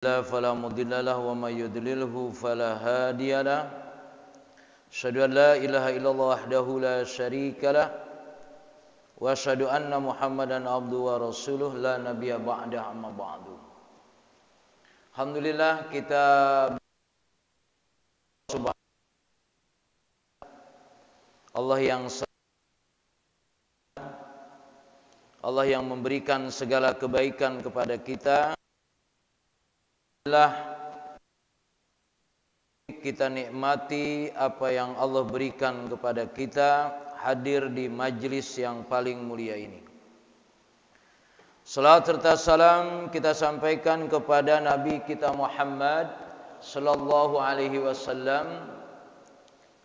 فلا مضل له ومن يضلله فلا هادي له أشهد أن لا إله إلا الله وحده لا شريك له وأشهد أن محمدا عبده ورسوله لا نبي بعده أما بعد. Alhamdulillah, kita Allah yang memberikan segala kebaikan kepada kita. Kita nikmati apa yang Allah berikan kepada kita, hadir di majlis yang paling mulia ini. Salawat serta salam kita sampaikan kepada Nabi kita Muhammad sallallahu alaihi wasallam,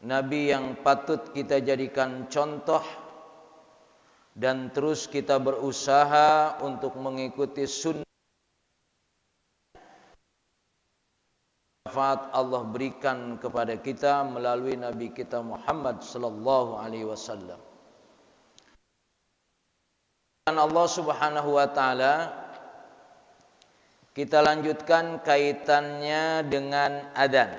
Nabi yang patut kita jadikan contoh dan terus kita berusaha untuk mengikuti sunnah Allah berikan kepada kita melalui Nabi kita Muhammad sallallahu alaihi wasallam. Dan Allah Subhanahu wa taala, kita lanjutkan kaitannya dengan adzan.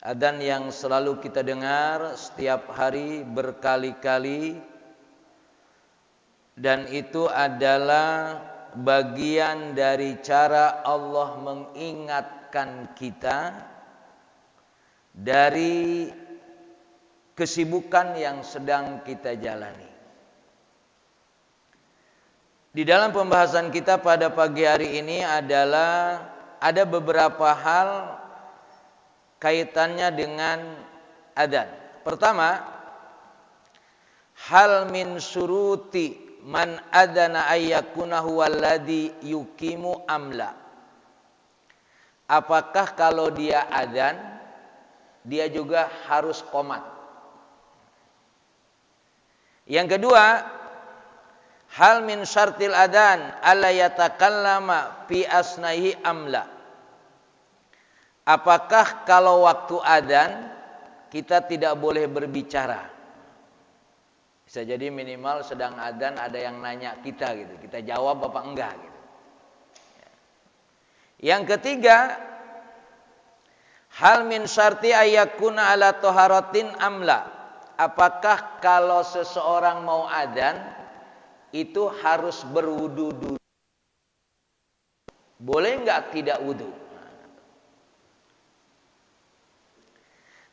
Adzan yang selalu kita dengar setiap hari berkali-kali, dan itu adalah bagian dari cara Allah mengingatkan kita dari kesibukan yang sedang kita jalani. Di dalam pembahasan kita pada pagi hari ini adalah ada beberapa hal kaitannya dengan adzan. Pertama, hal min suruti man adzana ayyakuna huwallazi yuqimu amla. Apakah kalau dia adzan, dia juga harus qomat? Yang kedua, hal min syartil adzan alla yatakallama fi asnaihi amla. Apakah kalau waktu adzan kita tidak boleh berbicara? Bisa jadi minimal sedang adzan ada yang nanya kita gitu, kita jawab apa enggak gitu. Yang ketiga, hal min syarti ayyakuna ala taharatin amla. Apakah kalau seseorang mau adzan itu harus berwudu dulu? Boleh enggak tidak wudu?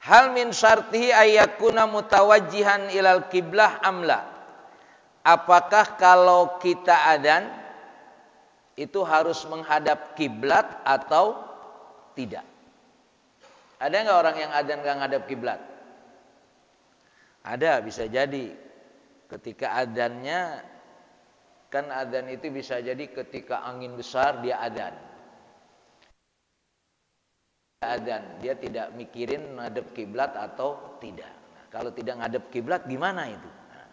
Hal min syartihi ayyakuna mutawajjihan ilal qiblah amla. Apakah kalau kita adzan itu harus menghadap kiblat atau tidak? Ada enggak orang yang adzan enggak menghadap kiblat? Ada, bisa jadi. Ketika adzannya, kan adzan itu bisa jadi ketika angin besar dia adzan. Dia tidak mikirin ngadep kiblat atau tidak. Nah, kalau tidak ngadep kiblat gimana itu? Nah.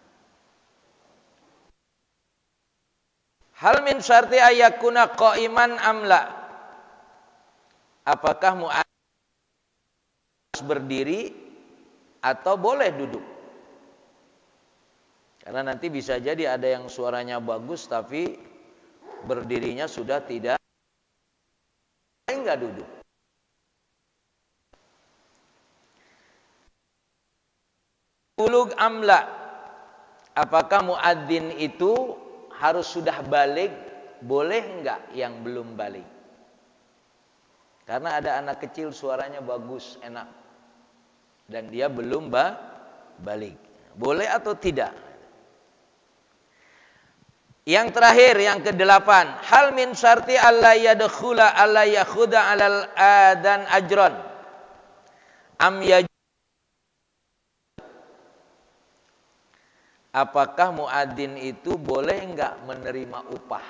Hal min syarti ayyakuna qa'iman amla. Apakah muadzin harus berdiri atau boleh duduk? Karena nanti bisa jadi ada yang suaranya bagus tapi berdirinya sudah tidak, enggak duduk. Bulug amla. Apakah muadzin itu harus sudah baligh? Boleh enggak yang belum baligh? Karena ada anak kecil suaranya bagus, enak, dan dia belum baligh. Boleh atau tidak? Yang terakhir, yang ke-8, hal min syarti alla yadkhula alla yakhuda alal adan ajron am yaj. Apakah muadzin itu boleh enggak menerima upah?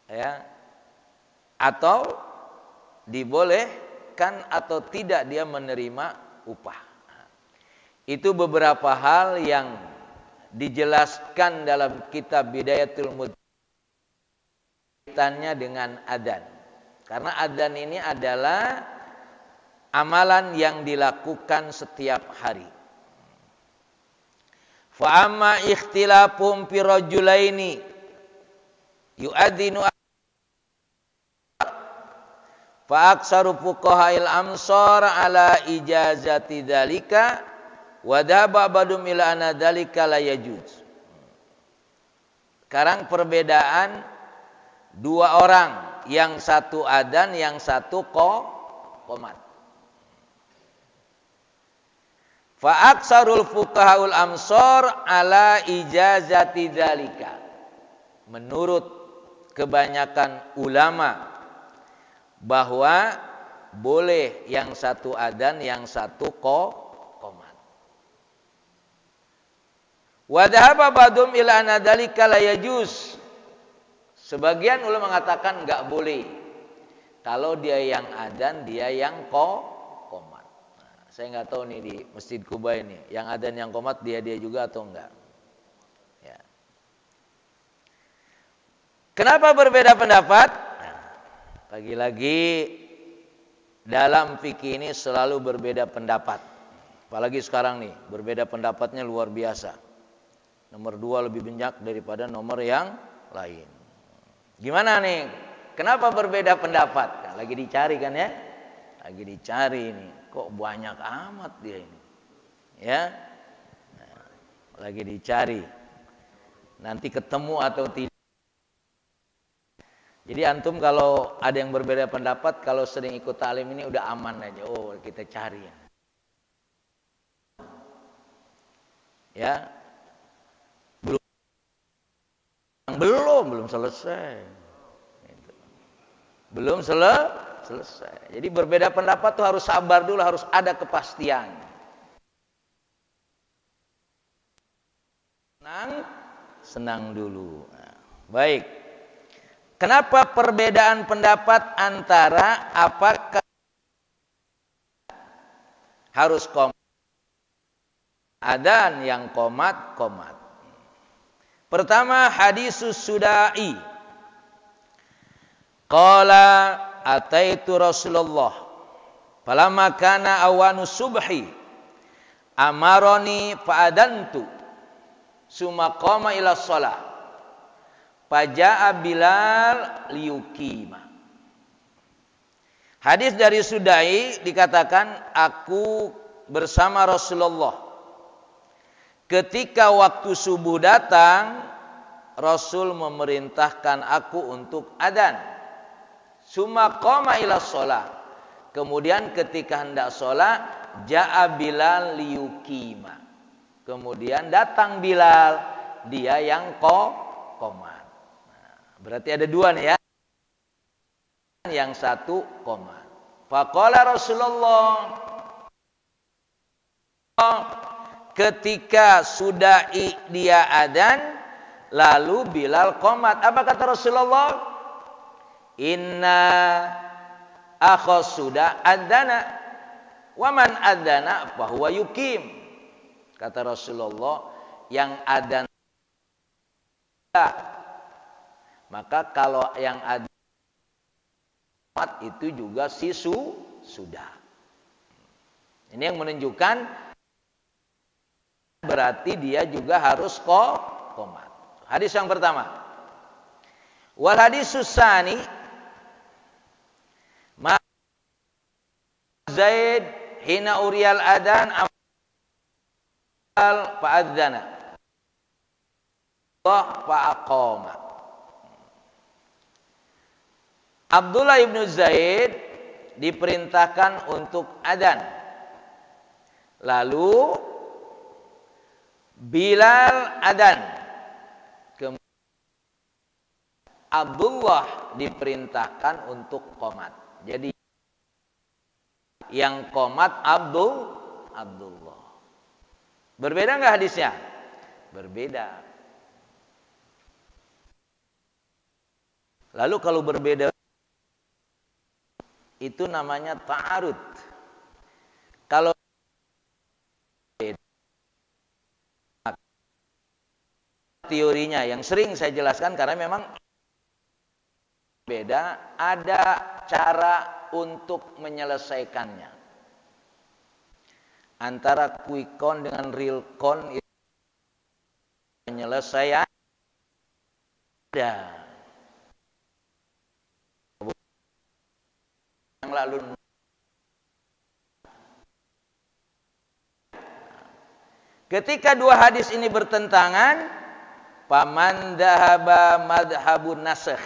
Ya. Atau dibolehkan atau tidak dia menerima upah? Itu beberapa hal yang dijelaskan dalam kitab Bidayatul Mujtahid kaitannya dengan adzan. Karena adzan ini adalah amalan yang dilakukan setiap hari. Fa amma ikhtilafum fi rajulaini yu'adzinu fa aksaru fuqaha'il amsar ala ijazati dzalika wa dhaba badum ila anna dzalika la yajuz. Sekarang perbedaan dua orang, yang satu adzan, yang satu qomat. Fa aksarul fuqahaul amsar ala ijazati dzalika. Menurut kebanyakan ulama bahwa boleh yang satu adzan, yang satu qomat. Wa dhahaba ba'dhum ila anna dzalika la yajuz. Sebagian ulama mengatakan enggak boleh. Kalau dia yang adzan, dia yang qomat. Nah, saya enggak tahu nih di Masjid Kuba ini, yang adzan yang qomat dia juga atau enggak. Ya. Kenapa berbeda pendapat? Lagi-lagi dalam fikih ini selalu berbeda pendapat. Apalagi sekarang nih, berbeda pendapatnya luar biasa. Nomor 2 lebih banyak daripada nomor yang lain. Gimana nih? Kenapa berbeda pendapat? Nah, lagi dicari kan ya? Lagi dicari ini. Kok banyak amat dia ini? Ya? Nah, lagi dicari. Nanti ketemu atau tidak? Jadi antum kalau ada yang berbeda pendapat, kalau sering ikut ta'lim ini udah aman aja. Oh, kita cari. Ya. Belum selesai. Belum selesai. Jadi berbeda pendapat tuh harus sabar dulu, harus ada kepastian. Senang dulu. Nah, baik. Kenapa perbedaan pendapat antara apakah harus qomat adzan yang qomat? Pertama, hadisus Sudai. Qala ataitu Rasulullah falamma kana awanu subhi amaroni fa'adantu summa qama ila shalah faja'a Bilal liyukima. Hadis dari Sudai dikatakan, aku bersama Rasulullah ketika waktu subuh datang, Rasul memerintahkan aku untuk adzan. Summa qama ila shalah. Kemudian ketika hendak sholat, ja'a Bilal liyukima. Kemudian datang Bilal, dia yang qomat. Berarti ada dua nih ya. Yang satu qomat. Faqala Rasulullah, ketika sudah dia adzan, lalu Bilal qomat. Apa kata Rasulullah? Inna akhas sudah adzana, wa man adzana fahuwa yukim. Kata Rasulullah, yang adzan, maka kalau yang ada itu juga sudah. Ini yang menunjukkan berarti dia juga harus qomat. Hadis yang pertama. Wal hadisus tsani ma Zaid hina uriyal adan al fa'adzana fa'aqama. Abdullah ibnu Zaid diperintahkan untuk adzan. Lalu Bilal adzan. Abdullah diperintahkan untuk qomat. Jadi yang qomat Abdullah. Berbeda enggak hadisnya? Berbeda. Lalu kalau berbeda itu namanya ta'arud. Kalau teorinya yang sering saya jelaskan karena memang beda, ada cara untuk menyelesaikannya. Antara quick count dengan real count itu penyelesaian ada. yang lalu. Ketika dua hadis ini bertentangan, faman dhahaba madhhabun nasakh.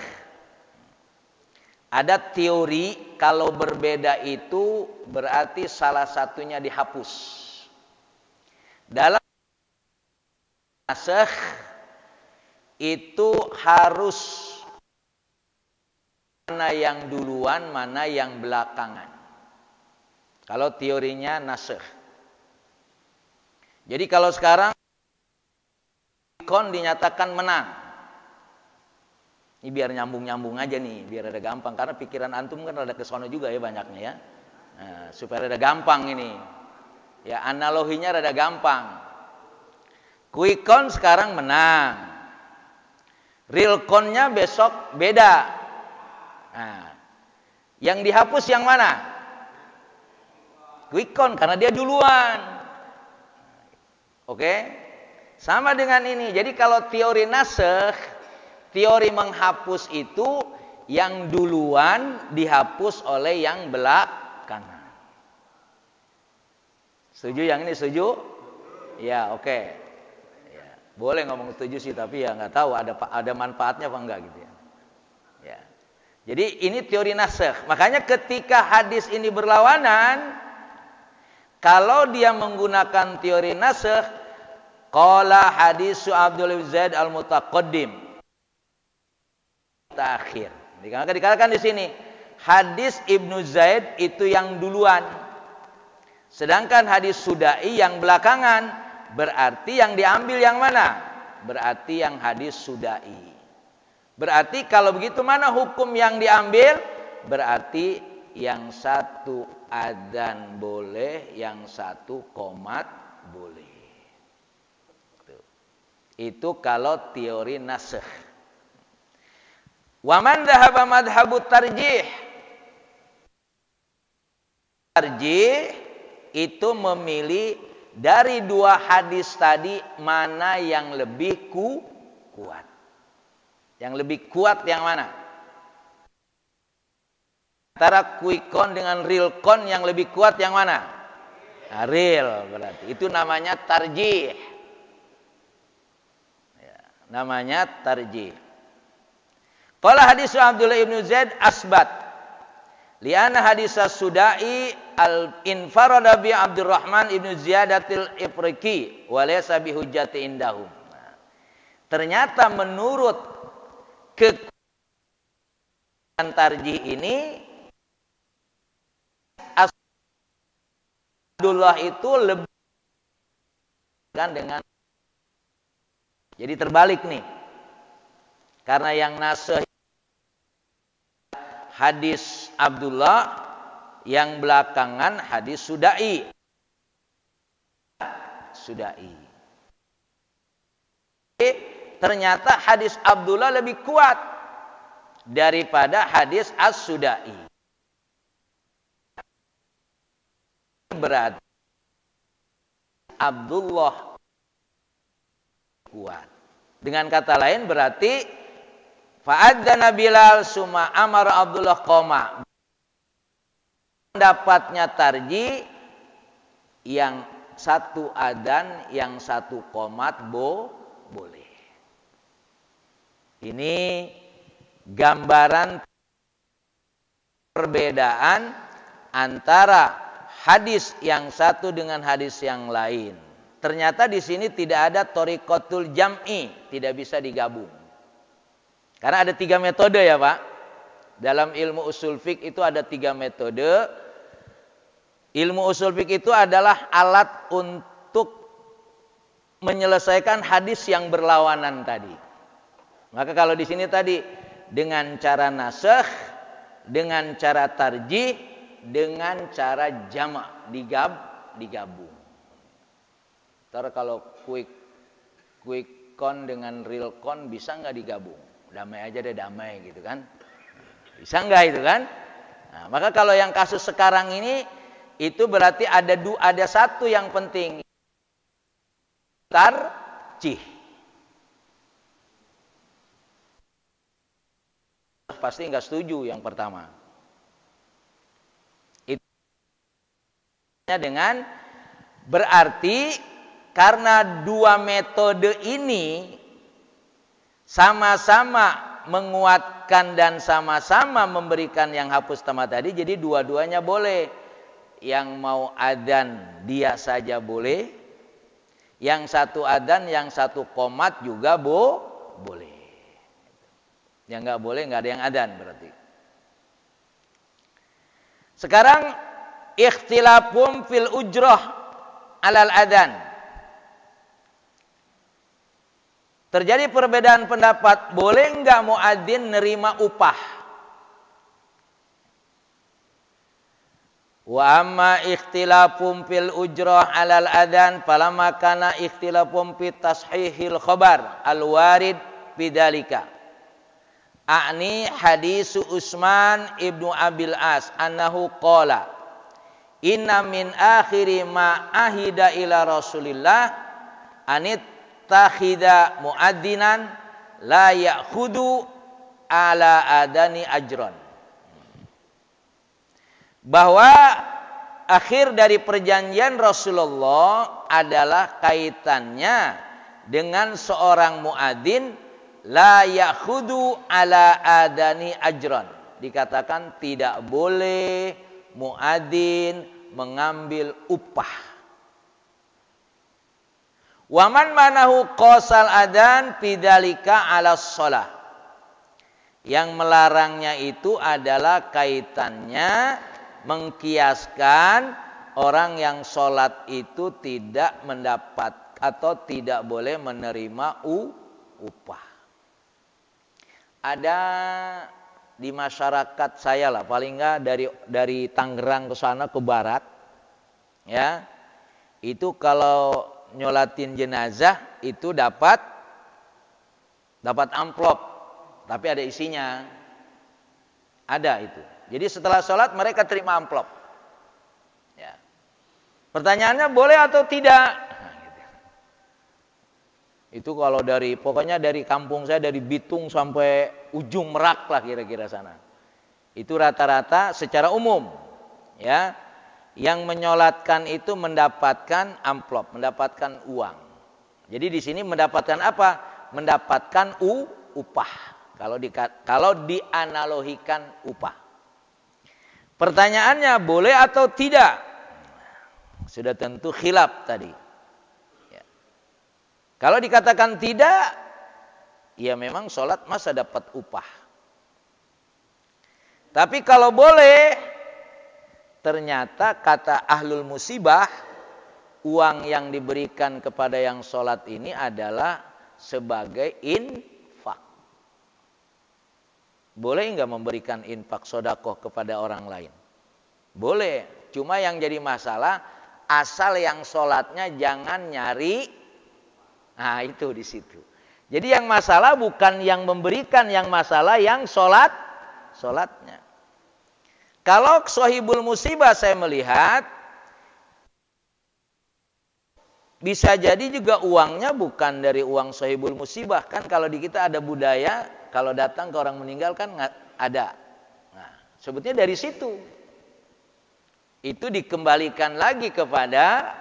Ada teori kalau berbeda itu berarti salah satunya dihapus. Dalam nasakh itu harus mana yang duluan, mana yang belakangan. Kalau teorinya nasakh. Jadi kalau sekarang kon dinyatakan menang. Ini biar nyambung-nyambung aja nih, biar ada gampang. Karena pikiran antum kan rada kesono juga ya banyaknya ya. Nah, supaya rada gampang ini. Ya analoginya rada gampang. Quick count sekarang menang. Real count-nya besok beda. Nah, yang dihapus yang mana? Quick count karena dia duluan. Oke? Sama dengan ini. Jadi kalau teori nasakh, teori menghapus itu yang duluan dihapus oleh yang belakangan. Setuju yang ini? Setuju? Ya, oke. Ya, boleh ngomong setuju sih, tapi ya nggak tahu ada manfaatnya apa enggak gitu ya. Ya. Jadi ini teori nasakh. Makanya ketika hadis ini berlawanan, kalau dia menggunakan teori nasakh, qala hadisu Abdul Zaid al-Mutaqaddim terakhir. Dikatakan di sini hadis Ibnu Zaid itu yang duluan. Sedangkan hadis Sudai yang belakangan. Berarti yang diambil yang mana? Berarti yang hadis Sudai. Berarti kalau begitu mana hukum yang diambil? Berarti yang satu adzan boleh, yang satu qomat boleh. Itu kalau teori nasakh. Wa man dhahaba madhhabut tarjih. Tarjih itu memilih dari dua hadis tadi mana yang lebih kuat. Yang lebih kuat yang mana? Antara quick count dengan real count yang lebih kuat yang mana? Nah, real berarti. Itu namanya tarjih. Namanya tarjih. Qala hadis Abdullah ibn Zaid asbat. Liana hadis Sudai al-infarada bi Abdurrahman ibn Ziyadatil Ifriqi wa laysa bi hujjati indahum. Ternyata menurut tarjih ini Abdullah itu lebih dengan. Jadi terbalik nih. Karena yang nasakh hadis Abdullah, yang belakangan hadis Sudai. Ternyata hadis Abdullah lebih kuat daripada hadis As-Sudai. Berarti Abdullah kuat. Dengan kata lain berarti fa'adzana Bilal summa amara Abdullah qoma. Pendapatnya tarji yang satu adzan, yang satu qomat boleh. Ini gambaran perbedaan antara hadis yang satu dengan hadis yang lain. Ternyata di sini tidak ada thoriqatul jam'i, tidak bisa digabung. Karena ada 3 metode ya Pak. Dalam ilmu usul fiqh itu ada 3 metode. Ilmu usul fiqh itu adalah alat untuk menyelesaikan hadis yang berlawanan tadi. Maka kalau di sini tadi dengan cara nasakh, dengan cara tarjih, dengan cara jama' digabung. Ntar kalau quick count dengan real count bisa nggak digabung? Damai aja deh, damai gitu kan? Bisa nggak itu kan? Nah, maka kalau yang kasus sekarang ini itu berarti ada satu yang penting, tarjih. Pasti nggak setuju yang pertama. Dengan berarti karena dua metode ini sama-sama menguatkan dan sama-sama memberikan yang hapus tama tadi, jadi dua-duanya boleh. Yang mau adzan dia saja boleh, yang satu adzan, yang satu qomat juga boleh. Yang nggak boleh nggak ada yang adzan berarti. Sekarang ikhtilafum fil ujrah alal adzan. Terjadi perbedaan pendapat, boleh enggak muadzin nerima upah? Wa amma ikhtilafum fil ujrah alal adzan falamma kana ikhtilafum fi tashihil khabar al warid bidzalika. A'ni hadis Utsman ibnu Abil As annahu qala inna min akhiri ma ahida ila Rasulillah anit takhida muadzinan la ya'khudu ala adani ajron. Bahwa akhir dari perjanjian Rasulullah adalah kaitannya dengan seorang muadzin la ya'khudu ala adani ajron. Dikatakan tidak boleh muadzin mengambil upah. Waman manahu qasal adzan bidzalika 'ala shalah. Yang melarangnya itu adalah kaitannya mengkiaskan orang yang sholat itu tidak mendapat atau tidak boleh menerima upah. Ada di masyarakat saya lah, paling enggak dari Tangerang ke sana ke barat, ya, itu kalau nyolatin jenazah itu dapat amplop, tapi ada isinya, ada itu. Jadi setelah sholat mereka terima amplop. Ya. Pertanyaannya boleh atau tidak? Nah, gitu. Itu kalau pokoknya dari kampung saya, dari Bitung sampai ujung Merak lah kira-kira sana. Itu rata-rata secara umum, ya. Yang menyolatkan itu mendapatkan amplop, mendapatkan uang. Jadi di sini mendapatkan apa? Mendapatkan upah. Kalau dianalogikan upah. Pertanyaannya boleh atau tidak? Sudah tentu khilaf tadi. Ya. Kalau dikatakan tidak, ya memang sholat masa dapat upah. Tapi kalau boleh, ternyata kata ahlul musibah, uang yang diberikan kepada yang sholat ini adalah sebagai infak. Boleh enggak memberikan infak sodakoh kepada orang lain? Boleh. Cuma yang jadi masalah, asal yang sholatnya jangan nyari. Nah itu di situ. Jadi yang masalah bukan yang memberikan, yang masalah yang sholatnya. Kalau sahibul musibah saya melihat bisa jadi juga uangnya bukan dari uang sahibul musibah. Kan kalau di kita ada budaya kalau datang ke orang meninggal kan ada. Nah, sebetulnya dari situ. Itu dikembalikan lagi kepada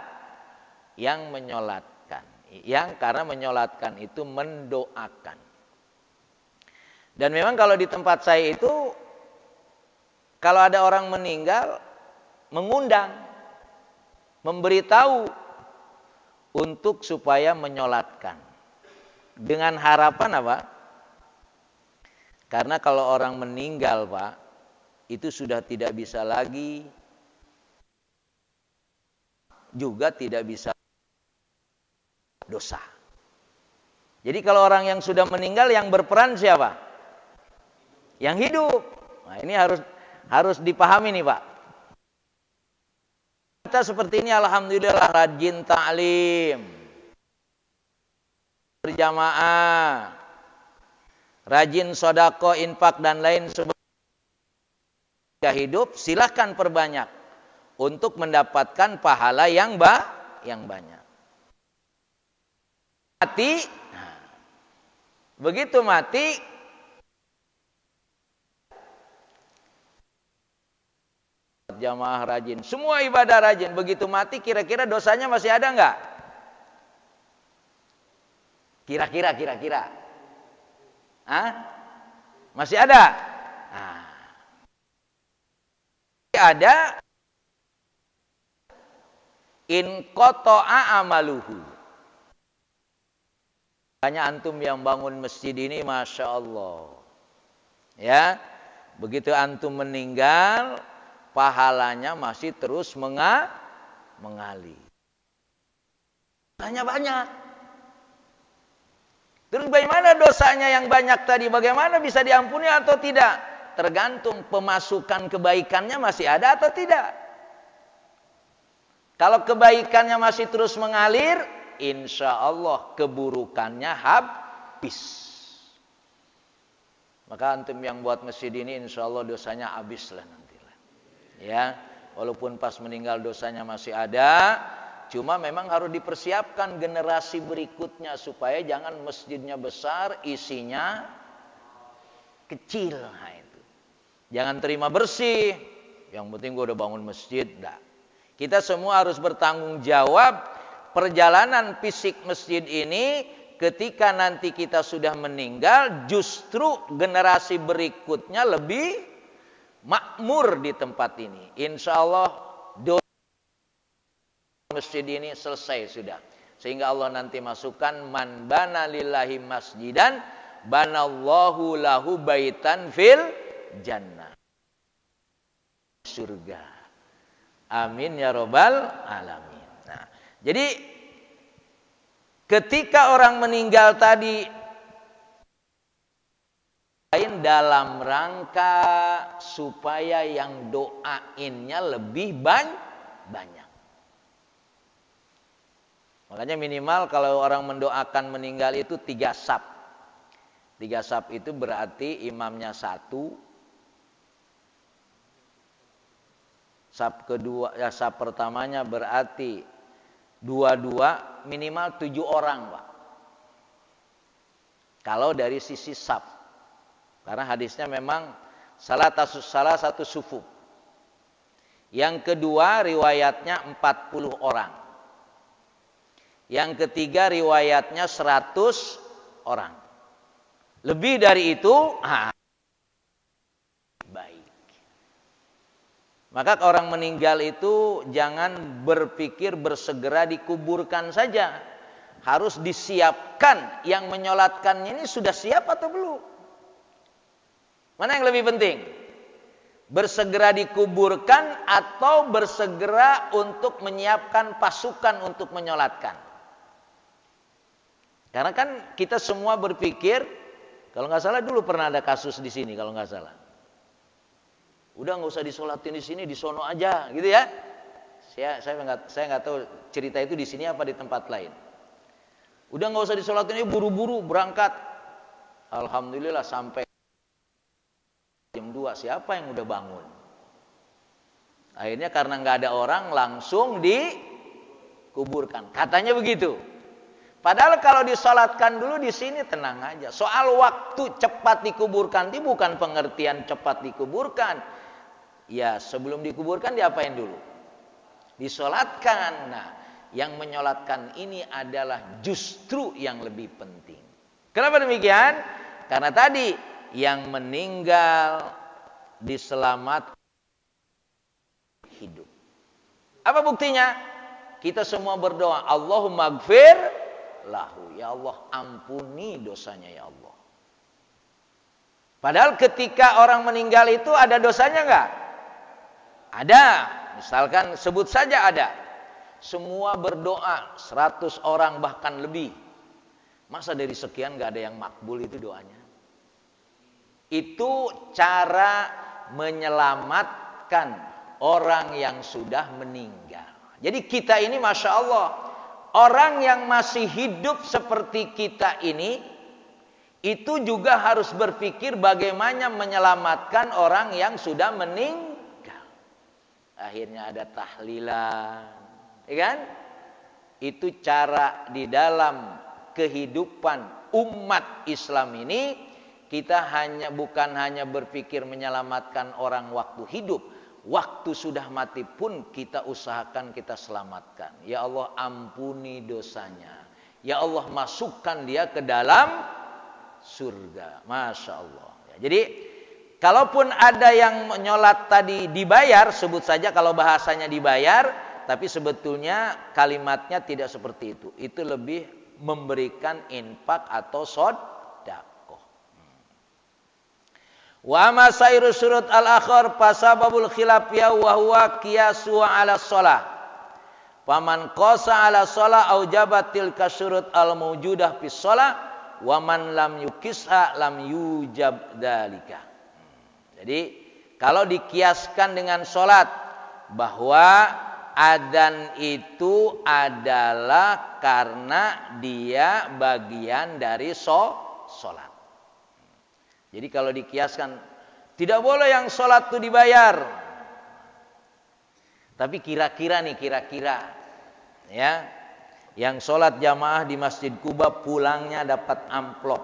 yang menyolatkan. Yang karena menyolatkan itu mendoakan. Dan memang kalau di tempat saya itu kalau ada orang meninggal, mengundang, memberitahu untuk supaya menyolatkan. Dengan harapan apa? Karena kalau orang meninggal, Pak, itu sudah tidak bisa lagi, juga tidak bisa dosa. Jadi kalau orang yang sudah meninggal, yang berperan siapa? Yang hidup. Nah ini harus dipahami nih Pak. Kita seperti ini alhamdulillah rajin ta'lim, berjamaah, rajin sodako, infak dan lain sebagainya. Hidup silahkan perbanyak untuk mendapatkan pahala yang banyak. Mati, begitu mati, jamaah rajin, semua ibadah rajin. Begitu mati kira-kira dosanya masih ada nggak? Kira-kira. Hah? Masih ada? Nah. Ada in qata'a amaluhu. Banyak antum yang bangun masjid ini, Masya Allah. Ya, begitu antum meninggal, pahalanya masih terus mengalir. Dosanya banyak. Terus bagaimana dosanya yang banyak tadi? Bagaimana bisa diampuni atau tidak? Tergantung pemasukan kebaikannya masih ada atau tidak. Kalau kebaikannya masih terus mengalir, insya Allah keburukannya habis. Maka antum yang buat masjid ini insya Allah dosanya habis lah nanti. Ya, walaupun pas meninggal dosanya masih ada, cuma memang harus dipersiapkan generasi berikutnya supaya jangan masjidnya besar, isinya kecil. Nah, itu. Jangan terima bersih, yang penting gue udah bangun masjid. Enggak. Kita semua harus bertanggung jawab. Perjalanan fisik masjid ini ketika nanti kita sudah meninggal, justru generasi berikutnya lebih makmur di tempat ini. Insya Allah doa masjid ini selesai sudah. Sehingga Allah nanti masukkan man bana lillahi masjidan banallahu lahu baitan fil jannah. Surga. Amin ya robbal alamin. Nah, jadi ketika orang meninggal tadi dalam rangka supaya yang doainnya lebih banyak. Makanya minimal kalau orang mendoakan meninggal itu 3 saf. 3 saf itu berarti imamnya 1. Saf kedua, ya saf pertamanya berarti 2 minimal 7 orang, Pak. Kalau dari sisi saf. Karena hadisnya memang salah satu sufu. Yang kedua riwayatnya 40 orang. Yang ketiga riwayatnya 100 orang. Lebih dari itu, baik. Maka orang meninggal itu jangan berpikir bersegera dikuburkan saja. Harus disiapkan. Yang menyolatkannya ini sudah siap atau belum? Mana yang lebih penting? Bersegera dikuburkan atau bersegera untuk menyiapkan pasukan untuk menyolatkan? Karena kan kita semua berpikir, kalau nggak salah dulu pernah ada kasus di sini kalau nggak salah. Udah nggak usah disolatin di sini, di sono aja, gitu ya. Saya nggak tahu cerita itu di sini apa di tempat lain. Udah nggak usah disolatin, buru-buru berangkat. Alhamdulillah sampai jam 2 siapa yang udah bangun? Akhirnya karena nggak ada orang langsung dikuburkan. Katanya begitu. Padahal kalau disolatkan dulu di sini tenang aja. Soal waktu cepat dikuburkan itu bukan pengertian cepat dikuburkan. Ya sebelum dikuburkan diapain dulu? Disolatkan. Nah, yang menyolatkan ini adalah justru yang lebih penting. Kenapa demikian? Karena tadi yang meninggal diselamatkan hidup. Apa buktinya? Kita semua berdoa, Allahumma gfir lahu. Ya Allah, ampuni dosanya ya Allah. Padahal ketika orang meninggal itu ada dosanya enggak? Ada. Misalkan sebut saja ada. Semua berdoa 100 orang bahkan lebih. Masa dari sekian enggak ada yang makbul itu doanya? Itu cara menyelamatkan orang yang sudah meninggal. Jadi kita ini Masya Allah, orang yang masih hidup seperti kita ini, itu juga harus berpikir bagaimana menyelamatkan orang yang sudah meninggal. Akhirnya ada tahlilan, ya kan? Itu cara di dalam kehidupan umat Islam ini. Kita bukan hanya berpikir menyelamatkan orang waktu hidup, waktu sudah mati pun kita usahakan kita selamatkan. Ya Allah, ampuni dosanya. Ya Allah, masukkan dia ke dalam surga. Masya Allah. Jadi kalaupun ada yang menyolat tadi dibayar, sebut saja kalau bahasanya dibayar, tapi sebetulnya kalimatnya tidak seperti itu. Itu lebih memberikan infak atau sedekah. Wa ma sairu surut al-akhir fasababul khilaf ya wa huwa qiyasu ala shalah. Faman qasa ala shalah aujabatil kasurut al-mawjudah fi shalah wa man lam yukisha lam yujab dalika. Jadi kalau dikiaskan dengan sholat bahwa adzan itu adalah karena dia bagian dari sholat. Jadi kalau dikiaskan tidak boleh yang sholat itu dibayar. Tapi kira-kira ya, yang sholat jamaah di Masjid Kuba pulangnya dapat amplop.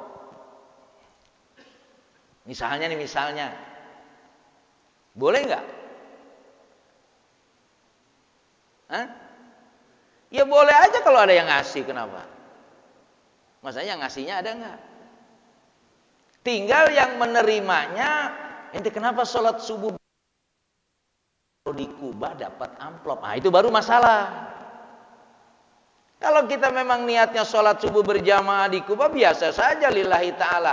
Misalnya. Boleh nggak? Ya boleh aja kalau ada yang ngasih, kenapa? Masanya yang ngasihnya ada nggak? Tinggal yang menerimanya, ente kenapa sholat subuh di Kuba dapat amplop? Itu baru masalah. Kalau kita memang niatnya sholat subuh berjamaah di Kuba, biasa saja lillahi ta'ala.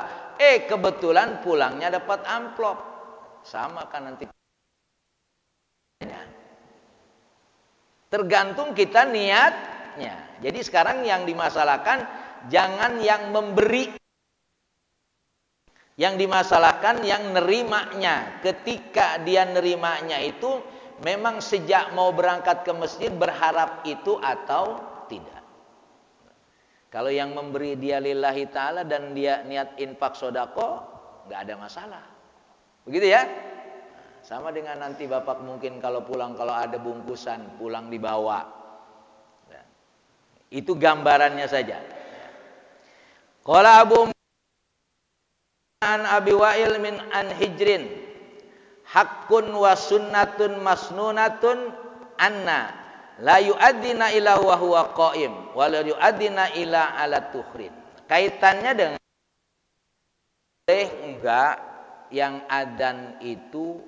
Kebetulan pulangnya dapat amplop. Sama kan nanti. Tergantung kita niatnya. Jadi sekarang yang dimasalahkan jangan yang memberi. Yang dimasalahkan yang nerimanya. Ketika dia nerimanya itu memang sejak mau berangkat ke masjid berharap itu atau tidak. Kalau yang memberi dia lillahi ta'ala dan dia niat infak sodako, nggak ada masalah. Begitu ya? Sama dengan nanti Bapak mungkin kalau pulang, kalau ada bungkusan pulang dibawa. Itu gambarannya saja. Qala Abu an Abi Wa'il min an Hijrin haqqun wa sunnatun masnunatun anna la yu'addina ila wa huwa qa'im wa la yu'addina ila ala tukhrin. Kaitannya dengan enggak yang adzan itu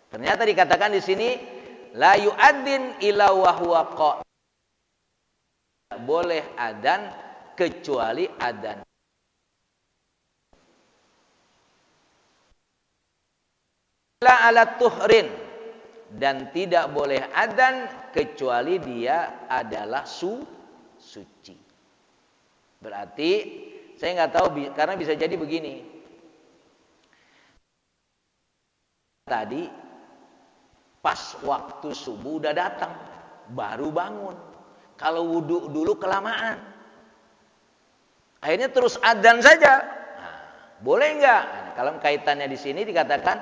ternyata dikatakan di sini la yu'addin illa wa huwa qa'im. Boleh adzan kecuali adzan la ala tuhrin, dan tidak boleh adzan kecuali dia adalah suci. Berarti saya nggak tahu, karena bisa jadi begini. Tadi pas waktu subuh udah datang, baru bangun. Kalau wudhu dulu kelamaan, akhirnya terus adzan saja. Boleh nggak? Kalau kaitannya di sini dikatakan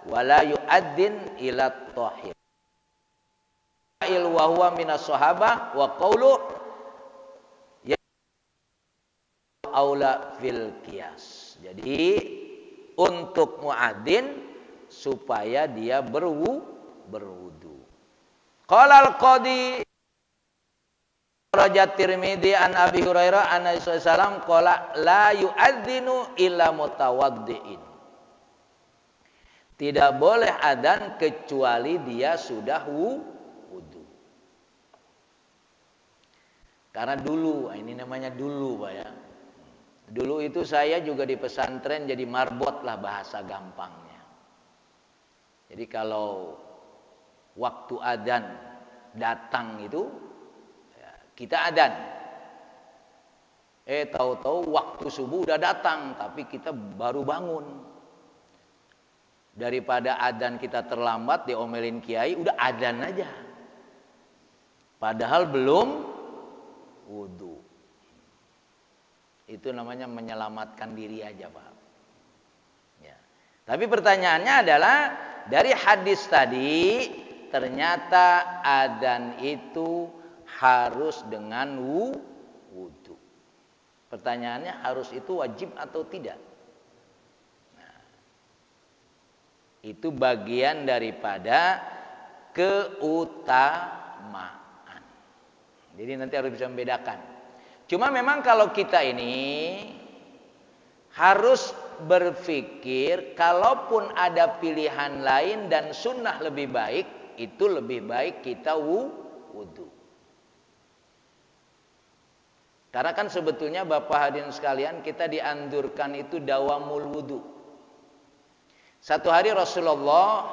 wala yu'addin ila thahir. Il wa huwa minas sahabah wa qaulu aula fil qiyas. Jadi untuk muadzin supaya dia berwudu. Qala al-qadi Raja Tirmidzi an Abi Hurairah an Nabi sallallahu qala la yu'adzinu illa mutawaddiin. Tidak boleh adzan kecuali dia sudah wudu. Karena dulu, ini namanya dulu Pak ya. Dulu itu saya juga di pesantren jadi marbot lah bahasa gampangnya. Jadi kalau waktu adzan datang itu ya, kita adzan. Tahu-tahu waktu subuh udah datang tapi kita baru bangun. Daripada adzan kita terlambat diomelin kiai, udah adzan aja. Padahal belum wudu. Itu namanya menyelamatkan diri aja Pak. Ya. Tapi pertanyaannya adalah dari hadis tadi ternyata adzan itu harus dengan wudu. Pertanyaannya harus itu wajib atau tidak? Itu bagian daripada keutamaan. Jadi nanti harus bisa membedakan. Cuma memang kalau kita ini harus berpikir, kalaupun ada pilihan lain dan sunnah lebih baik, itu lebih baik kita wudu. Karena kan sebetulnya Bapak hadirin sekalian, kita dianjurkan itu dawamul wudu. Satu hari Rasulullah,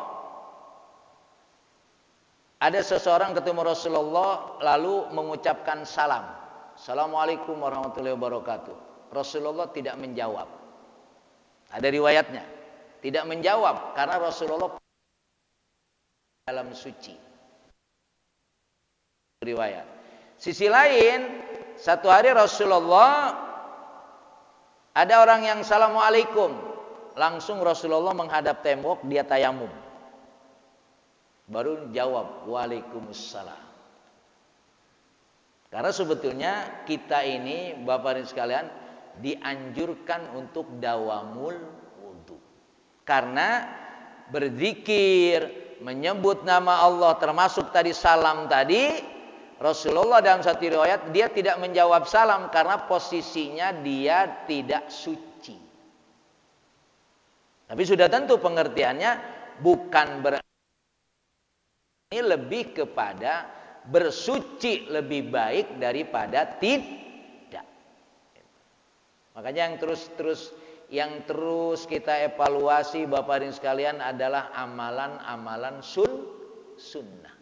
ada seseorang ketemu Rasulullah lalu mengucapkan salam. Assalamualaikum warahmatullahi wabarakatuh. Rasulullah tidak menjawab. Ada riwayatnya. Tidak menjawab karena Rasulullah dalam suci. Riwayat. Sisi lain, satu hari Rasulullah ada orang yang Assalamualaikum. Langsung Rasulullah menghadap tembok, dia tayamum. Baru jawab, Waalaikumsalam. Karena sebetulnya kita ini, Bapak dan sekalian, dianjurkan untuk dawamul wudu. Karena berzikir, menyebut nama Allah, termasuk tadi salam tadi, Rasulullah dalam satu riwayat, dia tidak menjawab salam karena posisinya dia tidak suci. Tapi sudah tentu pengertiannya bukan berarti ini lebih kepada bersuci lebih baik daripada tidak. Makanya yang terus kita evaluasi Bapak dan sekalian adalah amalan-amalan sunnah.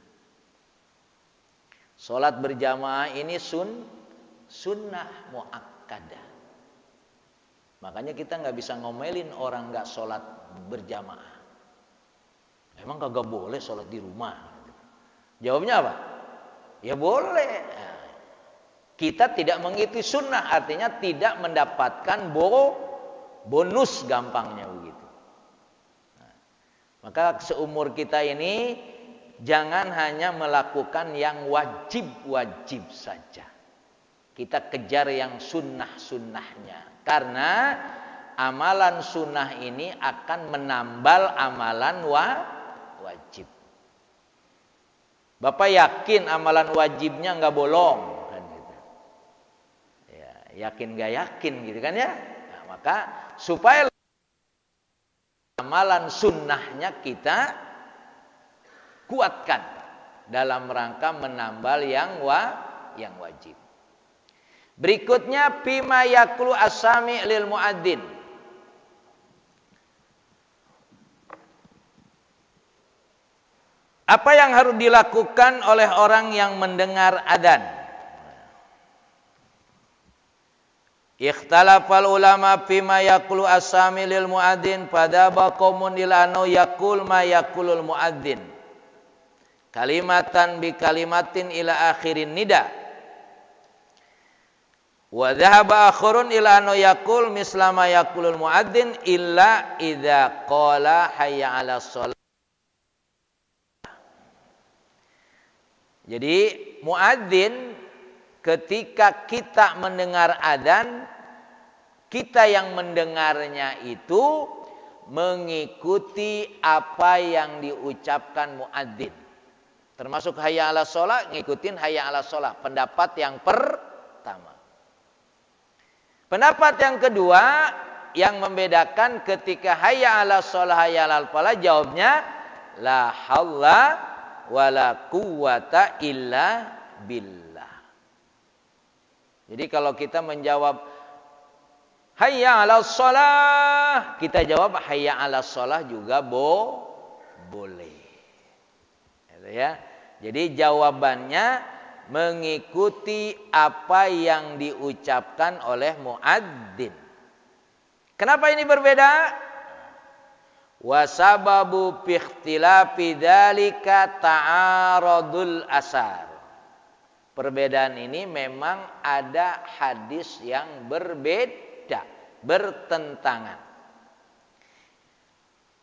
Salat berjamaah ini sunnah muakkadah. Makanya kita nggak bisa ngomelin orang nggak salat berjamaah. Emang kagak boleh salat di rumah? Jawabnya apa? Ya boleh. Kita tidak mengikuti sunnah, artinya tidak mendapatkan bonus, gampangnya begitu. Maka seumur kita ini jangan hanya melakukan yang wajib-wajib saja. Kita kejar yang sunnah-sunnahnya. Karena amalan sunnah ini akan menambal amalan wajib. Bapak yakin amalan wajibnya nggak bolong, kan gitu. Ya, yakin nggak yakin gitu kan ya. Nah, maka supaya amalan sunnahnya kita kuatkan dalam rangka menambal yang wajib. Berikutnya bima yaklu asami lil muadzin. Apa yang harus dilakukan oleh orang yang mendengar adzan? Ikhtalafal ulama fima yaqulu as-sami lil muadzin pada baqaumun ilano yaqul ma yaqulul muadzin. Kalimatan bi kalimatin ila akhirin nida. Wa dhahaba akhirun ila ano yaqul misla ma yaqulul muadzin illa idza qala hayya 'alas shalah. Jadi muadzin ketika kita mendengar adzan, kita yang mendengarnya itu mengikuti apa yang diucapkan muadzin. Termasuk hayya 'alas shalah, ngikutin hayya 'alas shalah, pendapat yang pertama. Pendapat yang kedua yang membedakan ketika hayya 'alas shalah hayya 'alal falah, jawabnya la haula wala quwwata illa billah. Jadi kalau kita menjawab hayya 'alas shalah, kita jawab hayya 'alas shalah juga boleh. Gitu ya. Jadi jawabannya mengikuti apa yang diucapkan oleh muadzin. Kenapa ini berbeda? Wasababu ikhtilafi dzalika ta'aradul asar. Perbedaan ini memang ada hadis yang berbeda, bertentangan.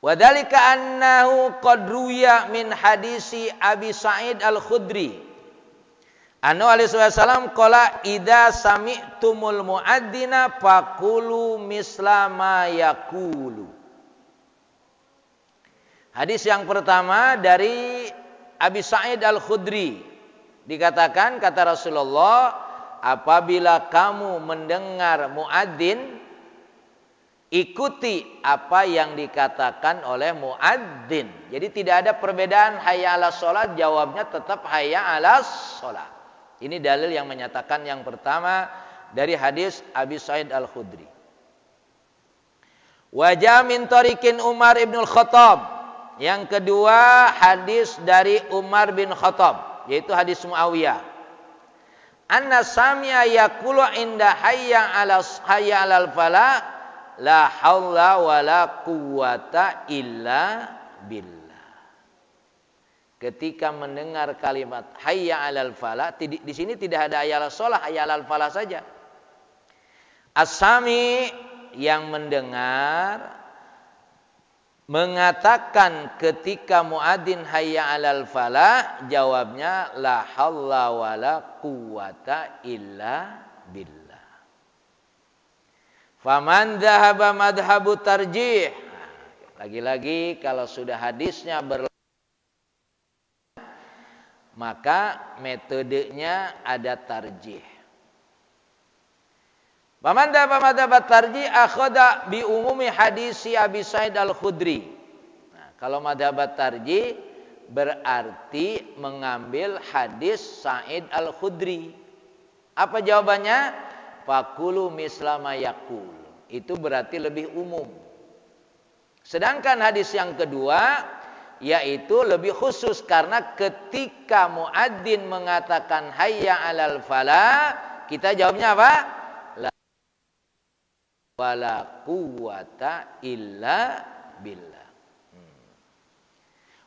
Wadzalika annahu qad ruwiya min hadisi Abi Sa'id Al-Khudri. Annahu alaihi wasallam qala idza sami'tumul muadzina faqulu misla ma yaqulu. Hadis yang pertama dari Abi Sa'id Al-Khudri. Dikatakan, kata Rasulullah, apabila kamu mendengar muadzin, ikuti apa yang dikatakan oleh muadzin. Jadi tidak ada perbedaan hayya 'alas shalah, jawabnya tetap hayya 'alas shalah. Ini dalil yang menyatakan yang pertama dari hadis Abi Sa'id Al-Khudri. Wajah min tariqin Umar ibn al-Khattab. Yang kedua hadis dari Umar bin Khattab, yaitu hadis Muawiyah. Anna sami'a yaqulu inda hayya 'alal falah la haula wala quwwata illa billah. Ketika mendengar kalimat hayya 'alal falah, di sini tidak ada hayya 'alas shalah, hayya 'alal falah saja. As-sami yang mendengar mengatakan ketika muadzin hayya 'alal falah, jawabnya la haula wala quwwata illa billah. Faman dhahaba madhhabu tarjih. Lagi-lagi kalau sudah hadisnya maka metodenya ada tarjih. Faman dhahaba madhhabu tarjih akhadha bi umumi hadisi Abi Sa'id Al-Khudri. Nah, kalau madhhab tarjih berarti mengambil hadis Sa'id Al-Khudri. Apa jawabannya? Faqulu mislama yaqul. Itu berarti lebih umum. Sedangkan hadis yang kedua yaitu lebih khusus, karena ketika muadzin mengatakan hayya 'alal falah, kita jawabnya apa? Wala quwwata illa billah.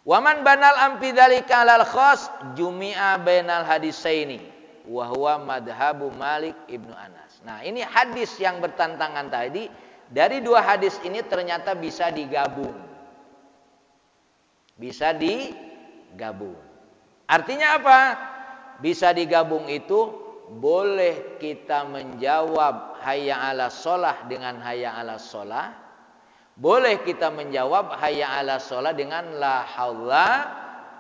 Waman banal ampi dzalika 'alal khas jumi'a bainal hadisaini wa huwa madhabu Malik ibnu Anas. Nah, ini hadis yang bertentangan tadi, dari dua hadis ini ternyata bisa digabung. Bisa digabung. Artinya apa? Bisa digabung itu boleh kita menjawab hayya 'alas shalah dengan hayya 'alas shalah. Boleh kita menjawab hayya 'alas shalah dengan la haula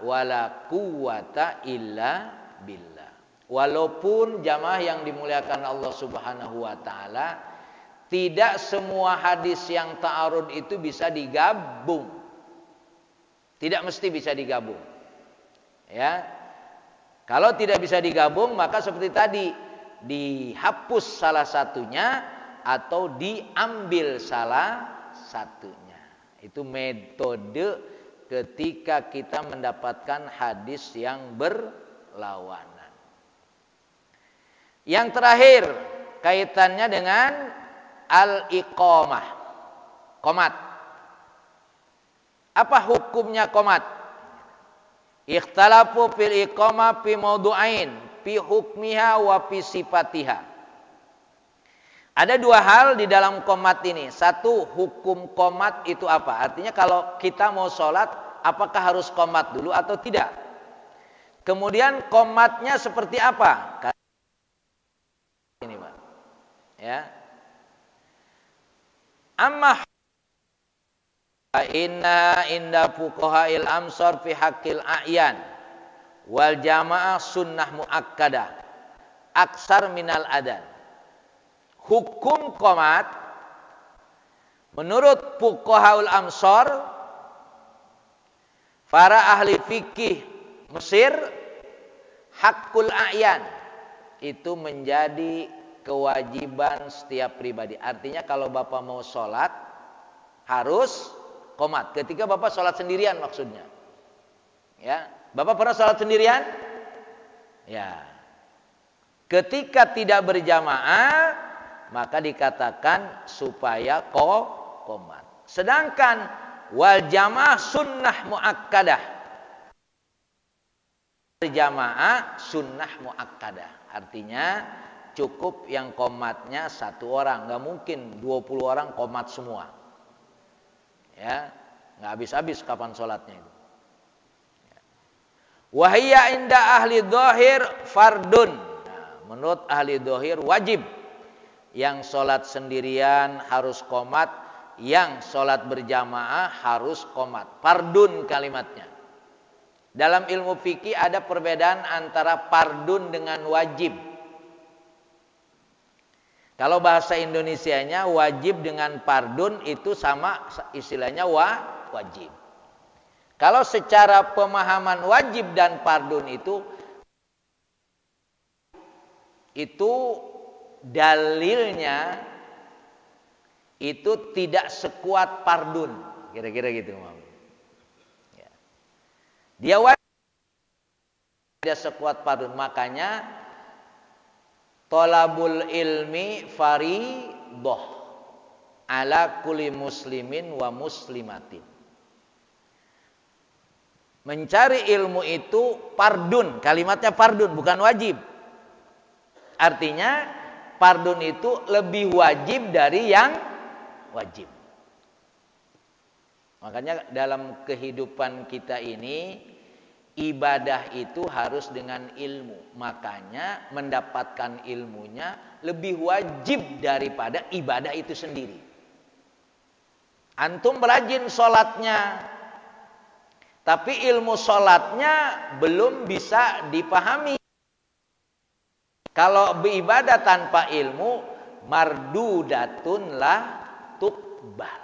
wala quwwata illa billah. Walaupun jamaah yang dimuliakan Allah Subhanahu wa taala, tidak semua hadis yang ta'arud itu bisa digabung. Tidak mesti bisa digabung. Ya. Kalau tidak bisa digabung, maka seperti tadi, dihapus salah satunya atau diambil salah satunya. Itu metode ketika kita mendapatkan hadis yang berlawanan. Yang terakhir, kaitannya dengan al-iqamah, qomat. Apa hukumnya qomat? Ikhtalafu fil iqamah fi mawdu'ain, fi hukmiha wa fi sifatiha. Ada dua hal di dalam qomat ini. Satu, hukum qomat itu apa? Artinya kalau kita mau sholat, apakah harus qomat dulu atau tidak? Kemudian qomatnya seperti apa? Ini Pak. Ya. Amma inda fuqaha'il amsar fi haqqil a'yan wal jamaah sunnah muakkadah aksar minal adan. Hukum qomat menurut fuqaha'ul amsar, para ahli fikih Mesir, haqqul a'yan itu menjadi kewajiban setiap pribadi. Artinya kalau Bapak mau sholat harus qomat. Ketika Bapak sholat sendirian maksudnya. Ya, Bapak pernah sholat sendirian? Ya. Ketika tidak berjamaah, maka dikatakan supaya qomat. Sedangkan wal jamaah sunnah muakkadah. Berjamaah sunnah muakkadah. Artinya cukup yang qomatnya satu orang, nggak mungkin 20 orang qomat semua. Ya, nggak habis-habis kapan sholatnya itu. Wahiyya inda ahli dhahir fardun. Nah, menurut ahli dhahir wajib. Yang sholat sendirian harus qomat yang sholat berjamaah harus qomat. Fardun kalimatnya. Dalam ilmu fikih ada perbedaan antara fardun dengan wajib. Kalau bahasa Indonesianya wajib dengan fardun itu sama istilahnya wajib. Kalau secara pemahaman wajib dan fardun itu dalilnya itu tidak sekuat fardun. Kira-kira gitu. Ya. Dia wajib tidak sekuat fardun. Makanya thalabul ilmi fardhah ala kulli muslimin wa muslimatin. Mencari ilmu itu fardun, kalimatnya fardun bukan wajib. Artinya fardun itu lebih wajib dari yang wajib. Makanya dalam kehidupan kita ini ibadah itu harus dengan ilmu. Makanya mendapatkan ilmunya lebih wajib daripada ibadah itu sendiri. Antum rajin sholatnya, tapi ilmu sholatnya belum bisa dipahami. Kalau beribadah tanpa ilmu, mardudatun la tuqbal.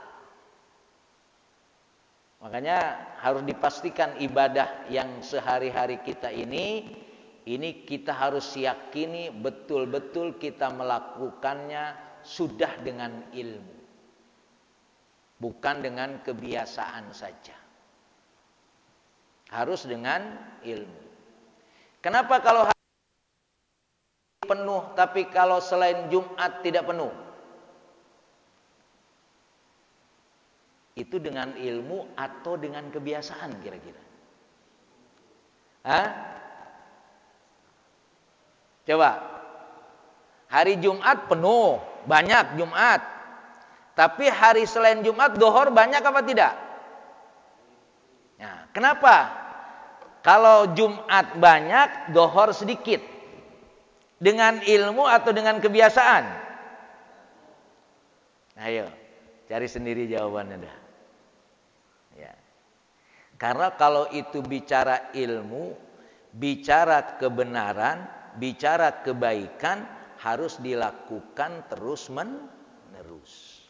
Makanya harus dipastikan ibadah yang sehari-hari kita ini kita harus yakini betul-betul kita melakukannya sudah dengan ilmu. Bukan dengan kebiasaan saja. Harus dengan ilmu. Kenapa kalau hari penuh tapi kalau selain Jumat tidak penuh? Itu dengan ilmu atau dengan kebiasaan kira-kira? Hah? Coba. Hari Jumat penuh, banyak Jumat. Tapi hari selain Jumat dohor banyak apa tidak? Nah, kenapa? Kalau Jumat banyak, dohor sedikit. Dengan ilmu atau dengan kebiasaan? Ayo, cari sendiri jawabannya dah. Ya. Karena kalau itu bicara ilmu, bicara kebenaran, bicara kebaikan, harus dilakukan terus-menerus.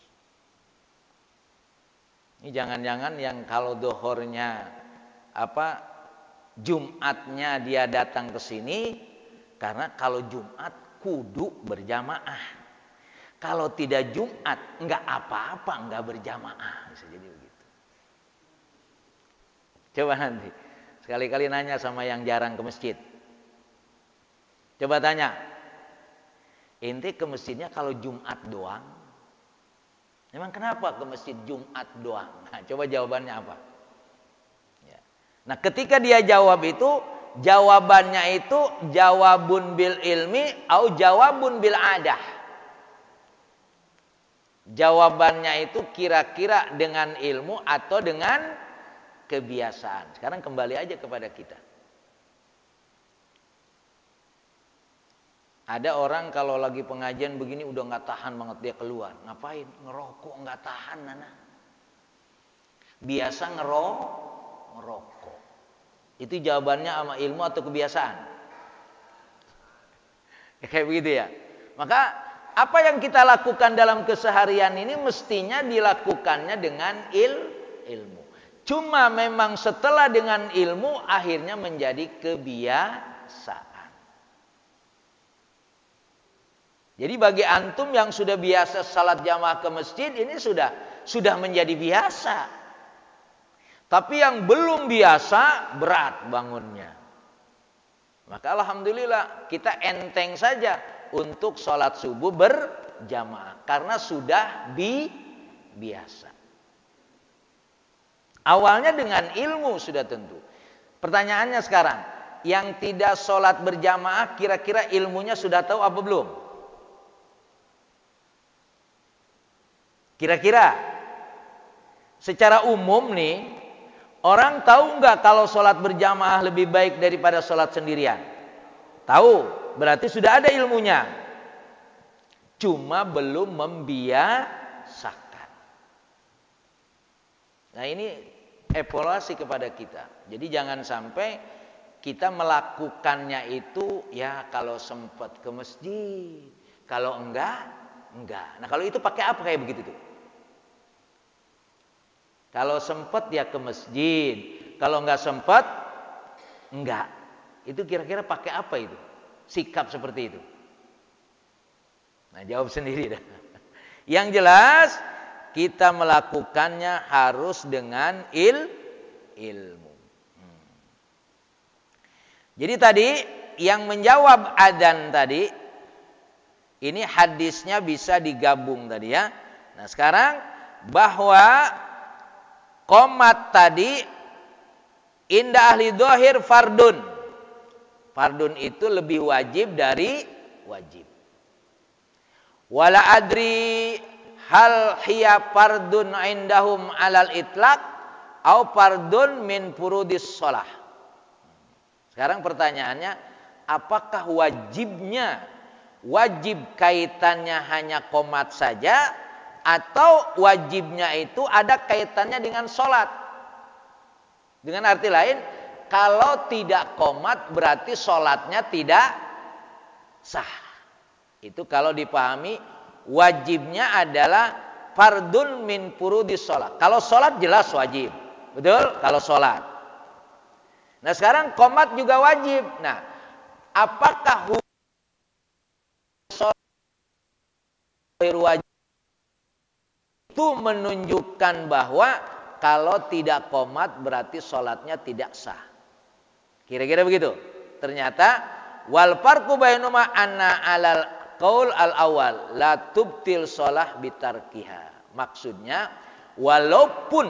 Ini jangan-jangan yang kalau dohornya Jumatnya dia datang ke sini karena kalau Jumat kudu berjamaah. Kalau tidak Jumat enggak apa-apa enggak berjamaah, bisa jadi begitu. Coba nanti sekali-kali nanya sama yang jarang ke masjid. Coba tanya. Ente ke masjidnya kalau Jumat doang? Emang kenapa ke masjid Jumat doang? Nah, coba jawabannya apa? Ya. Nah, ketika dia jawab itu, jawabannya itu jawabun bil ilmi atau jawabun bil adah. Jawabannya itu kira-kira dengan ilmu atau dengan kebiasaan. Sekarang kembali aja kepada kita. Ada orang kalau lagi pengajian begini udah nggak tahan banget dia keluar. Ngapain? Ngerokok nggak tahan, Nana. Biasa ngerokok. Itu jawabannya sama ilmu atau kebiasaan? Ya, kayak begitu ya. Maka apa yang kita lakukan dalam keseharian ini mestinya dilakukannya dengan ilmu. Cuma memang setelah dengan ilmu akhirnya menjadi kebiasaan. Jadi bagi antum yang sudah biasa salat jamaah ke masjid ini sudah menjadi biasa. Tapi yang belum biasa berat bangunnya. Maka alhamdulillah kita enteng saja untuk salat subuh berjamaah karena sudah biasa. Awalnya dengan ilmu sudah tentu. Pertanyaannya sekarang, yang tidak salat berjamaah kira-kira ilmunya sudah tahu apa belum? Kira-kira secara umum nih, orang tahu nggak kalau sholat berjamaah lebih baik daripada sholat sendirian? Tahu, berarti sudah ada ilmunya. Cuma belum membiasakan. Nah ini evaluasi kepada kita. Jadi jangan sampai kita melakukannya itu ya kalau sempat ke masjid, kalau enggak. Nah kalau itu pakai apa kayak begitu tuh? Kalau sempat ya ke masjid, kalau enggak sempat enggak. Itu kira-kira pakai apa itu? Sikap seperti itu. Nah jawab sendiri dah. Yang jelas kita melakukannya harus dengan ilmu. Jadi tadi yang menjawab adzan tadi, ini hadisnya bisa digabung tadi ya. Nah sekarang bahwa qomat tadi inda ahli dzahir fardun. Fardun itu lebih wajib dari wajib. Wala adri hal hiya fardun indahum alal itlaq au fardun min furudis shalah. Sekarang pertanyaannya, apakah wajib kaitannya hanya qomat saja atau wajibnya itu ada kaitannya dengan sholat? Dengan arti lain, kalau tidak qomat berarti sholatnya tidak sah. Itu kalau dipahami wajibnya adalah fardun min furudis sholat. Kalau sholat jelas wajib, betul? Kalau sholat. Nah sekarang qomat juga wajib. Nah apakah sholat wajib itu menunjukkan bahwa kalau tidak qomat berarti sholatnya tidak sah? Kira-kira begitu. Ternyata wal farqu bainuma anna alal qaul al awal la tubtil shalah bitarkiha. Maksudnya walaupun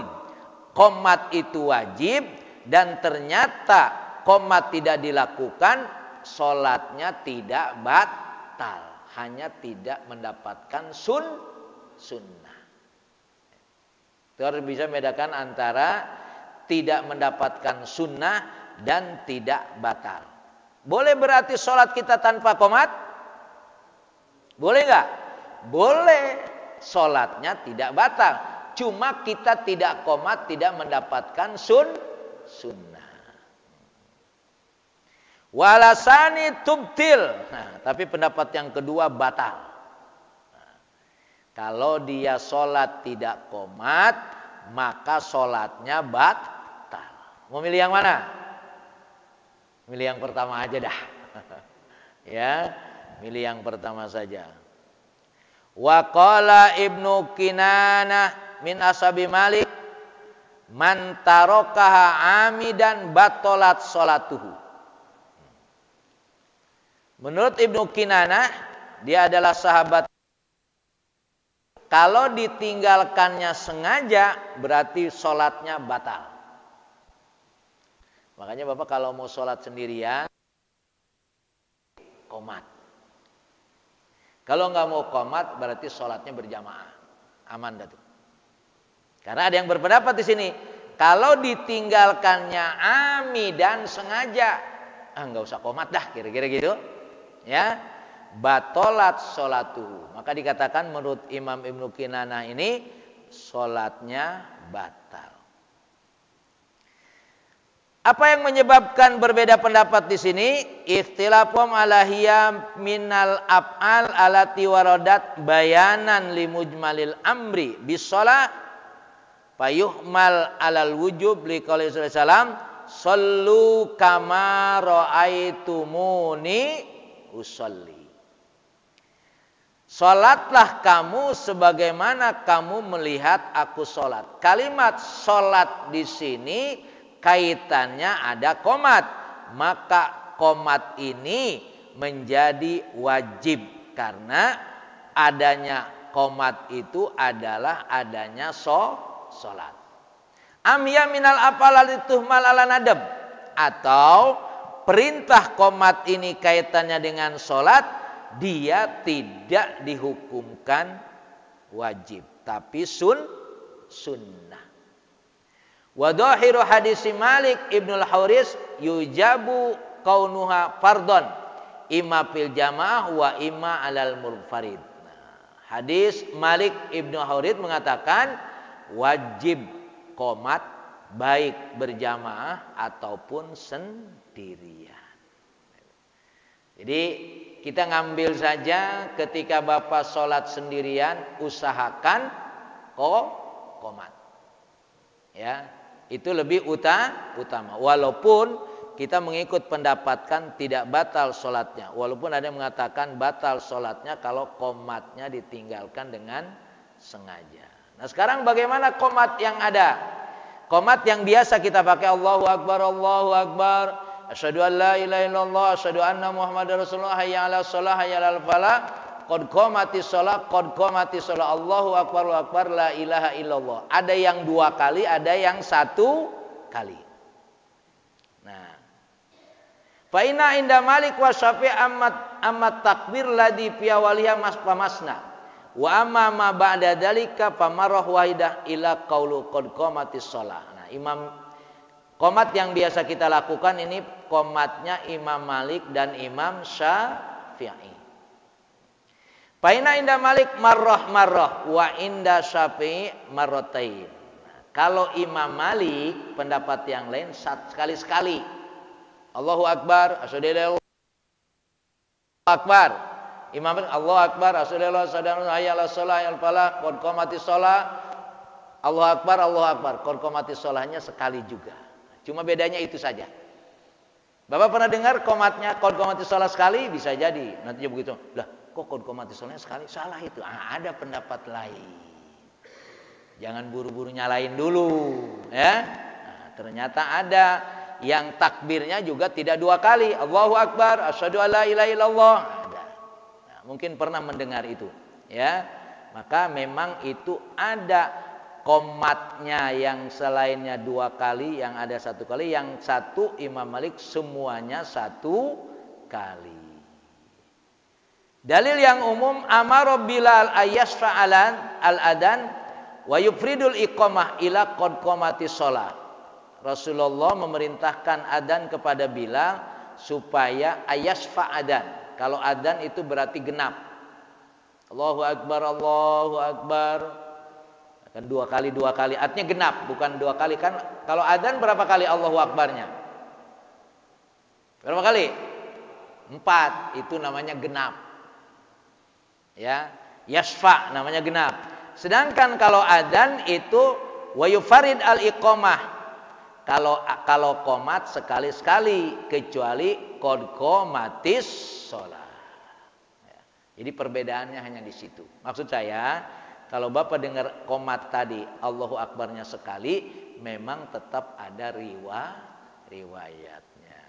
qomat itu wajib dan ternyata qomat tidak dilakukan, sholatnya tidak batal, hanya tidak mendapatkan sunnah. Itu harus bisa membedakan antara tidak mendapatkan sunnah dan tidak batal. Boleh berarti sholat kita tanpa qomat? Boleh nggak? Boleh, sholatnya tidak batal. Cuma kita tidak qomat, tidak mendapatkan sunnah. Walasani tubtil. Nah, tapi pendapat yang kedua batal. Nah, kalau dia sholat tidak qomat, maka sholatnya batal. Mau milih yang mana? Milih yang pertama aja dah. Ya, milih yang pertama saja. Wa qala Ibnu Kinanah min ashabi Malik man tarakaha amidan batalat sholatuhu. Menurut Ibnu Kinanah, dia adalah sahabat. Kalau ditinggalkannya sengaja berarti sholatnya batal. Makanya Bapak kalau mau sholat sendirian qomat. Kalau nggak mau qomat berarti sholatnya berjamaah. Aman dah tuh. Karena ada yang berpendapat di sini, kalau ditinggalkannya amidan sengaja, nggak usah qomat dah, kira-kira gitu, ya, batolat sholatuhu. Maka dikatakan menurut Imam Ibnu Kinanah ini sholatnya batal. Apa yang menyebabkan berbeda pendapat di sini? Ikhtilafum ala hiya minal af'al alati waradat bayanan limujmalil amri bisolah fayuhmal alal wujub liqauli sallallahu alaihi wasallam sallu kama raaitumuni usolli. Salatlah kamu sebagaimana kamu melihat aku salat. Kalimat salat di sini kaitannya ada qomat, maka qomat ini menjadi wajib karena adanya qomat itu adalah adanya sholat. Amya minal apalituhmal ala nadab, atau perintah qomat ini kaitannya dengan sholat, dia tidak dihukumkan wajib tapi sunnah. Wa dhahiru hadis Malik Ibnul Huwairis yujabu kaunuha fardhon imma fil jamaah wa imma alal munfarid. Hadis Malik Ibnu Huwairis mengatakan wajib qomat baik berjamaah ataupun sendirian. Jadi kita ngambil saja ketika Bapak sholat sendirian, usahakan qomat. Ya, itu lebih utama. Walaupun kita mengikut pendapatkan tidak batal sholatnya. Walaupun ada yang mengatakan batal sholatnya kalau qomatnya ditinggalkan dengan sengaja. Nah sekarang bagaimana qomat yang ada? Qomat yang biasa kita pakai Allahu Akbar, Allahu Akbar. Asyhadu an la ilaha illallah, asyhadu anna Muhammadar Rasulullah, hayya 'alas shalah, hayya 'alal falah, qad qamatis shalah, qad qamatis shalah, Allahu akbar, Allahu akbar, la ilaha illallah. Ada yang 2 kali, ada yang 1 kali. Nah, fa inna inda Malik wa Syafi'i ammat takbir ladhi fi awaliha masna. Wa amma ma ba'da dzalika fa marrah wahidah ila qaulu qad qamatis shalah. Nah, qomat yang biasa kita lakukan ini qomatnya Imam Malik dan Imam Syafi'i. Paina inda Malik marrah wa inda Syafi'i marratain. Kalau Imam Malik pendapat yang lain sekali-sekali. Allahu Akbar, asyhadu akbar. Imam Malik Allahu Akbar, asyhadu hayya 'alas shalah, hayya 'alal falah, qad qamatis shalah. Allahu Akbar, Allahu Akbar. Qad qamatis shalahnya sekali juga. Cuma bedanya itu saja. Bapak pernah dengar qomatnya qad qamatis shalah sekali? Bisa jadi. Nanti begitu. Lah, kok qad qamatis shalahnya sekali? Salah itu. Ada pendapat lain. Jangan buru-buru nyalain dulu, ya. Nah, ternyata ada yang takbirnya juga tidak 2 kali. Allahu Akbar, asyhadu an la ilaha illallah. Ada. Nah, mungkin pernah mendengar itu, ya. Maka memang itu ada qomatnya yang selainnya 2 kali, yang ada 1 kali, yang 1 Imam Malik semuanya 1 kali. Dalil yang umum amara Bilal ayyasfa'alan al-adan wa yufridul iqamah ila qad qamatis shalah. Rasulullah memerintahkan adzan kepada Bilal supaya ayyasfa'adan. Kalau adzan itu berarti genap. Allahu Akbar, Allahu Akbar. Kan 2 kali, artinya genap, bukan 2 kali. Kan kalau adzan berapa kali Allahu Akbarnya? Berapa kali? 4, itu namanya genap. Ya, yasfa namanya genap. Sedangkan kalau adzan itu wa yufarid al iqamah. Kalau qomat sekali-sekali, kecuali qad qamatis shalah. Ya, jadi perbedaannya hanya di situ. Maksud saya, kalau Bapak dengar qomat tadi Allahu Akbarnya sekali, memang tetap ada riwayatnya.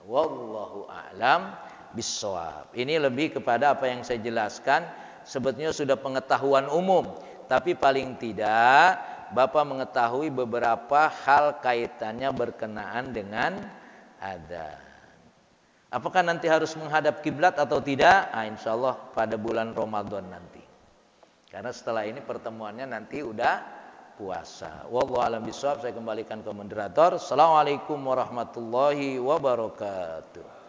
Wallahu a'lam bissawab. Ini lebih kepada apa yang saya jelaskan, sebetulnya sudah pengetahuan umum, tapi paling tidak Bapak mengetahui beberapa hal kaitannya berkenaan dengan adzan. Apakah nanti harus menghadap kiblat atau tidak? Insyaallah pada bulan Ramadan nanti. Karena setelah ini pertemuannya nanti udah puasa. Wallahu a'lam bishawab. Saya kembalikan ke moderator. Assalamualaikum warahmatullahi wabarakatuh.